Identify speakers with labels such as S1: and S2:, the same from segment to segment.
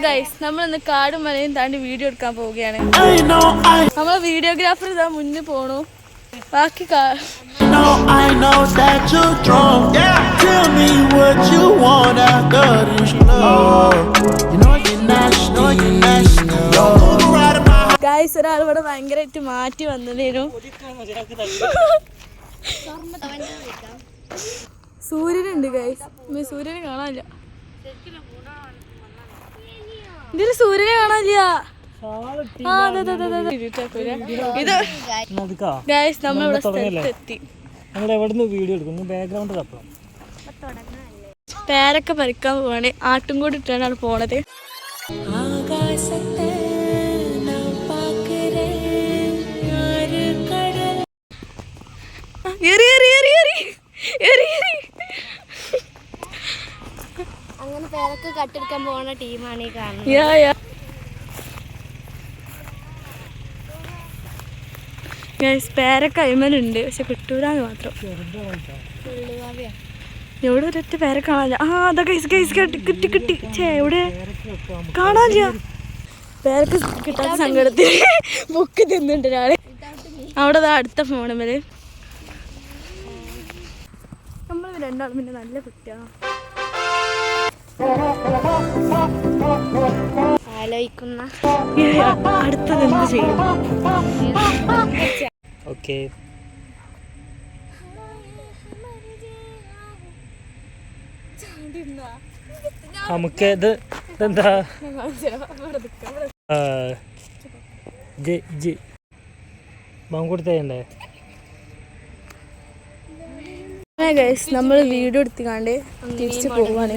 S1: Guys നമ്മളിന്ന് കാടും മലയും താണ്ടി വീഡിയോ എടുക്കാൻ പോവുകയാണ്. നമ്മളെ വീഡിയോഗ്രാഫർ ഇതാ മുന്നിൽ പോണു. ബാക്കി ഗൈസ് ഒരാൾ ഇവിടെ ഭയങ്കരമായിട്ട് മാറ്റി വന്നതേനു. സൂര്യനുണ്ട് ഗൈസ്, സൂര്യനെ കാണാനില്ല. ഇതില് സൂര്യനെ കാണാനില്ല. ഇത് ഗൈസ് നമ്മളിവിടെ സ്ഥലത്തെത്തി. പേരൊക്കെ പറിക്കാൻ പോവാണ്. ആട്ടും കൂടി ഇട്ടാണ് പോണത്.
S2: അങ്ങനെ പേരൊക്കെ കട്ടെടുക്കാൻ പോകുന്ന ടീമാണ് ഈ കാണുന്നത്.
S1: പേരൊക്കെ അയിമലുണ്ട്, പക്ഷെ കിട്ടൂലെന്ന് മാത്രം. എവിടെ ഒരൊറ്റ പേരെ കാണാനില്ല. അതാ കിട്ടി കിട്ടി. എവിടെ കാണാനില്ല. പേരൊക്കെ കിട്ടാത്ത സങ്കടത്തിൽ ബുക്ക് തിന്നുണ്ട് ഒരാള്. അവിടെ അടുത്ത ഫോണുമ്മല് നമ്മൾ രണ്ടാളും പിന്നെ നല്ല കുട്ടിയാണ്.
S2: ആലോചിക്കുന്ന
S1: അടുത്തത് എന്ത് ചെയ്യും?
S3: ഓക്കെ നമുക്ക് ഇതെന്താ കൊടുത്തേ.
S1: നമ്മൾ വീഡിയോ എടുത്തുകാണ്ട് തിരിച്ചു പോവാണ്.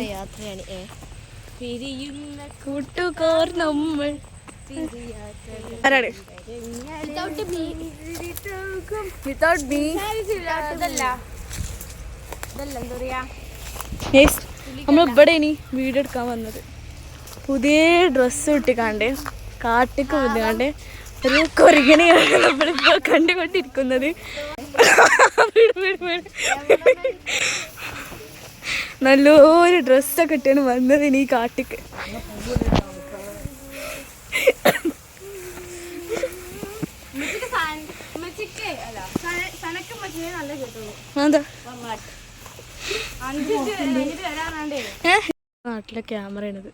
S1: കൂട്ടുകാർ നമ്മൾ നമ്മളിവിടെ ഇനി വീഡിയോ എടുക്കാൻ വന്നത്. പുതിയ ഡ്രസ്സ് ഇട്ടിക്കാണ്ട് കാട്ടിക്ക് വന്നുകാണ്ട് ഒരു കൊറിയനെയാണ് നമ്മളിപ്പോൾ കണ്ടുകൊണ്ടിരിക്കുന്നത്. നല്ലൊരു ഡ്രസ്സൊക്കെ ഇട്ടാണ് വന്നത് ഇനി കാട്ടിക്ക്. നാട്ടിലെ ക്യാമറയാണിത്.